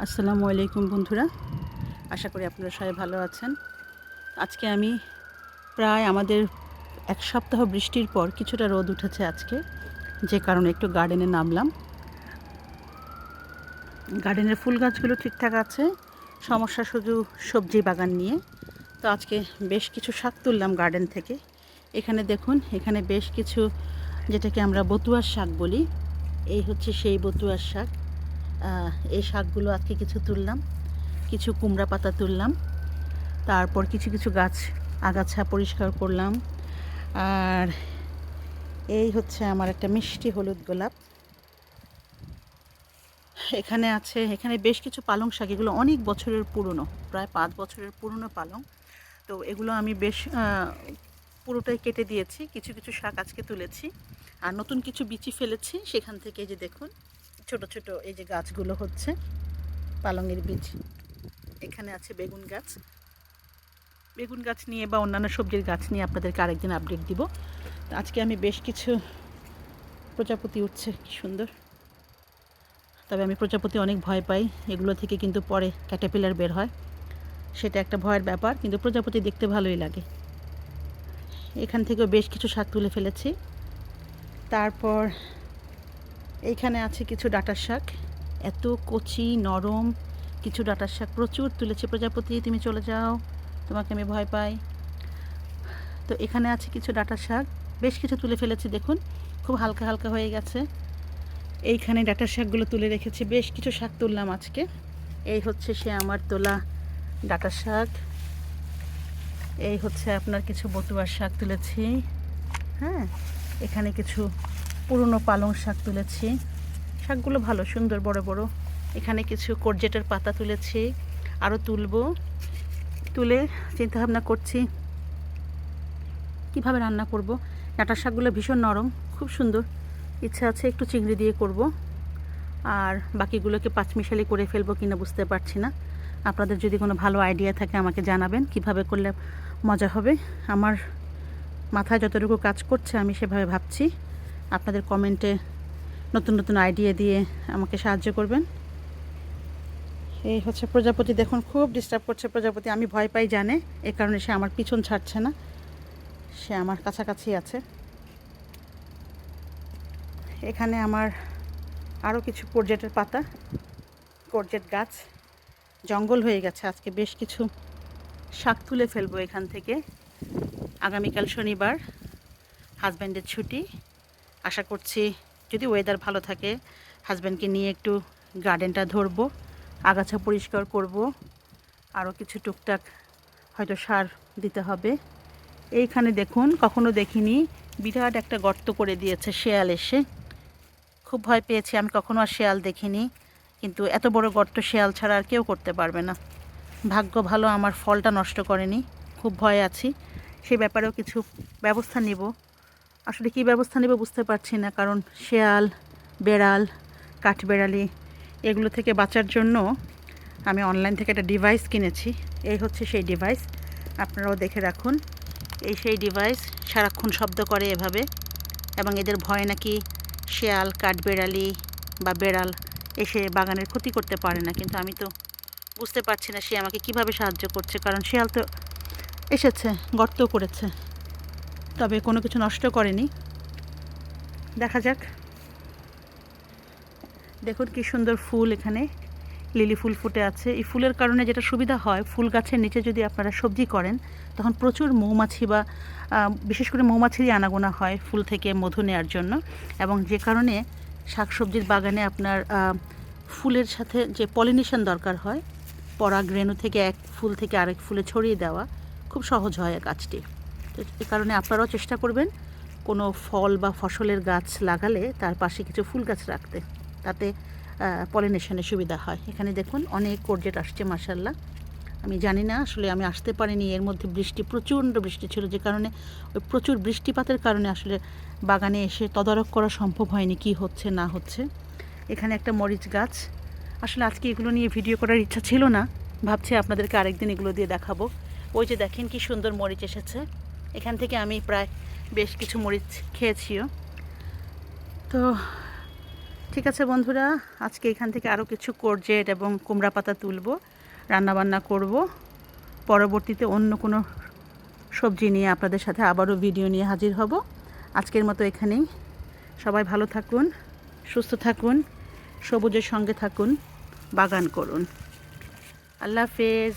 আসসালামু আলাইকুম বন্ধুরা, আশা করি আপনারা সবাই ভালো আছেন। আজকে আমি প্রায় আমাদের এক সপ্তাহ বৃষ্টির পর কিছুটা রোদ উঠেছে আজকে, যে কারণে একটু গার্ডেনে নামলাম। গার্ডেনের ফুল গাছগুলো ঠিকঠাক আছে, সমস্যা শুধু সবজি বাগান নিয়ে। তো আজকে বেশ কিছু শাক তুললাম গার্ডেন থেকে। এখানে দেখুন, এখানে বেশ কিছু, যেটাকে আমরা বতুয়ার শাক বলি, এই হচ্ছে সেই বতুয়ার শাক। এই শাকগুলো আজকে কিছু তুললাম, কিছু কুমড়া পাতা তুললাম, তারপর কিছু কিছু গাছ আগাছা পরিষ্কার করলাম। আর এই হচ্ছে আমার একটা মিষ্টি হলুদ গোলাপ। এখানে আছে, এখানে বেশ কিছু পালং শাক, এগুলো অনেক বছরের পুরনো, প্রায় 5 বছরের পুরনো পালং। তো এগুলো আমি বেশ পুরোটাই কেটে দিয়েছি, কিছু কিছু শাক আজকে তুলেছি। আর নতুন কিছু বিচি ফেলেছি সেখান থেকে, যে দেখুন ছোট ছোট এই যে গাছগুলো হচ্ছে পালংয়ের বীজ। এখানে আছে বেগুন গাছ, বেগুন গাছ নিয়ে বা অন্যান্য সবজির গাছ নিয়ে আপনাদেরকে আরেকদিন আপডেট দিব। আজকে আমি বেশ কিছু প্রজাপতি উঠছে, কি সুন্দর। তবে আমি প্রজাপতি অনেক ভয় পাই, এগুলো থেকে কিন্তু পরে ক্যাটারপিলার বের হয়, সেটা একটা ভয়ের ব্যাপার, কিন্তু প্রজাপতি দেখতে ভালোই লাগে। এখান থেকেও বেশ কিছু শাক তুলে ফেলেছি। তারপর এইখানে আছে কিছু ডাঁটার শাক, এত কচি নরম কিছু ডাঁটার শাক প্রচুর তুলেছে। প্রজাপতি তুমি চলে যাও, তোমাকে আমি ভয় পাই। তো এখানে আছে কিছু ডাঁটার শাক, বেশ কিছু তুলে ফেলেছি, দেখুন খুব হালকা হালকা হয়ে গেছে। এইখানে ডাঁটার শাকগুলো তুলে রেখেছি, বেশ কিছু শাক তুললাম আজকে। এই হচ্ছে সে আমার তোলা ডাঁটার শাক। এই হচ্ছে আপনার কিছু বতুয়ার শাক তুলেছি। হ্যাঁ, এখানে কিছু পুরনো পালং শাক তুলেছি, শাকগুলো ভালো সুন্দর বড় বড়। এখানে কিছু কোরজেটের পাতা তুলেছি, আরও তুলব। তুলে চিন্তাভাবনা করছি কিভাবে রান্না করব। ডাঁটার শাকগুলো ভীষণ নরম, খুব সুন্দর, ইচ্ছা আছে একটু চিংড়ি দিয়ে করব। আর বাকিগুলোকে পাঁচমিশালি করে ফেলবো কিনা বুঝতে পারছি না। আপনাদের যদি কোনো ভালো আইডিয়া থাকে আমাকে জানাবেন, কিভাবে করলে মজা হবে। আমার মাথায় যতটুকু কাজ করছে আমি সেভাবে ভাবছি। আপনাদের কমেন্টে নতুন নতুন আইডিয়া দিয়ে আমাকে সাহায্য করবেন। এই হচ্ছে প্রজাপতি, দেখুন খুব ডিস্টার্ব করছে প্রজাপতি, আমি ভয় পাই জানে, এ কারণে সে আমার পিছন ছাড়ছে না, সে আমার কাছাকাছি আছে। এখানে আমার আরও কিছু কোরজেটের পাতা, কোরজেট গাছ, জঙ্গল হয়ে গেছে। আজকে বেশ কিছু শাক তুলে ফেলবো এখান থেকে। আগামীকাল শনিবার, হাজব্যান্ডের ছুটি। আশা করছি যদি ওয়েদার ভালো থাকে হাজব্যান্ডকে নিয়ে একটু গার্ডেনটা ধরবো, আগাছা পরিষ্কার করব, আরও কিছু টুকটাক হয়তো সার দিতে হবে। এইখানে দেখুন, কখনো দেখিনি, বিরাট একটা গর্ত করে দিয়েছে শেয়াল এসে, খুব ভয় পেয়েছি। আমি কখনো আর শেয়াল দেখিনি, কিন্তু এত বড় গর্ত শেয়াল ছাড়া আর কেউ করতে পারবে না। ভাগ্য ভালো আমার ফলটা নষ্ট করেনি, খুব ভয় আছি, সেই ব্যাপারেও কিছু ব্যবস্থা নিব। আসলে কী ব্যবস্থা নেব বুঝতে পারছি না, কারণ শেয়াল, বেড়াল, কাঠবেড়ালি এগুলো থেকে বাঁচার জন্য আমি অনলাইন থেকে একটা ডিভাইস কিনেছি। এই হচ্ছে সেই ডিভাইস, আপনারাও দেখে রাখুন। এই সেই ডিভাইস সারাক্ষণ শব্দ করে এভাবে, এবং এদের ভয় নাকি শেয়াল, কাঠবেড়ালি বা বেড়াল এসে বাগানের ক্ষতি করতে পারে না। কিন্তু আমি তো বুঝতে পারছি না সে আমাকে কিভাবে সাহায্য করছে, কারণ শেয়াল তো এসেছে, গর্তও করেছে, তবে কোনো কিছু নষ্ট করেনি। দেখা যাক। দেখুন কি সুন্দর ফুল, এখানে লিলি ফুল ফুটে আছে। এই ফুলের কারণে যেটা সুবিধা হয়, ফুল গাছের নিচে যদি আপনারা সবজি করেন তখন প্রচুর মৌমাছি বা বিশেষ করে মৌমাছিরই আনাগোনা হয় ফুল থেকে মধু নেওয়ার জন্য, এবং যে কারণে শাকসবজির বাগানে আপনার ফুলের সাথে যে পলিনেশন দরকার হয়, পরাগ রেণু থেকে এক ফুল থেকে আরেক ফুলে ছড়িয়ে দেওয়া খুব সহজ হয় কাজটি। তো এই কারণে আপনারাও চেষ্টা করবেন কোনো ফল বা ফসলের গাছ লাগালে তার পাশে কিছু ফুল গাছ রাখতে, তাতে পলিনেশনের সুবিধা হয়। এখানে দেখুন অনেক কোরজেট আসছে মাশাআল্লাহ। আমি জানি না, আসলে আমি আসতে পারিনি, এর মধ্যে বৃষ্টি, প্রচণ্ড বৃষ্টি ছিল, যে কারণে ওই প্রচুর বৃষ্টিপাতের কারণে আসলে বাগানে এসে তদারক করা সম্ভব হয়নি কি হচ্ছে না হচ্ছে। এখানে একটা মরিচ গাছ, আসলে আজকে এগুলো নিয়ে ভিডিও করার ইচ্ছা ছিল না, ভাবছি আপনাদেরকে আরেকদিন এগুলো দিয়ে দেখাবো। ওই যে দেখেন কি সুন্দর মরিচ এসেছে, এখান থেকে আমি প্রায় বেশ কিছু মরিচ খেয়েছিও। তো ঠিক আছে বন্ধুরা, আজকে এখান থেকে আরও কিছু কোরজেট এবং কুমড়া পাতা তুলব, রান্নাবান্না করব। পরবর্তীতে অন্য কোনো সবজি নিয়ে আপনাদের সাথে আবারও ভিডিও নিয়ে হাজির হব। আজকের মতো এখানেই। সবাই ভালো থাকুন, সুস্থ থাকুন, সবুজের সঙ্গে থাকুন, বাগান করুন। আল্লাহ হাফেজ।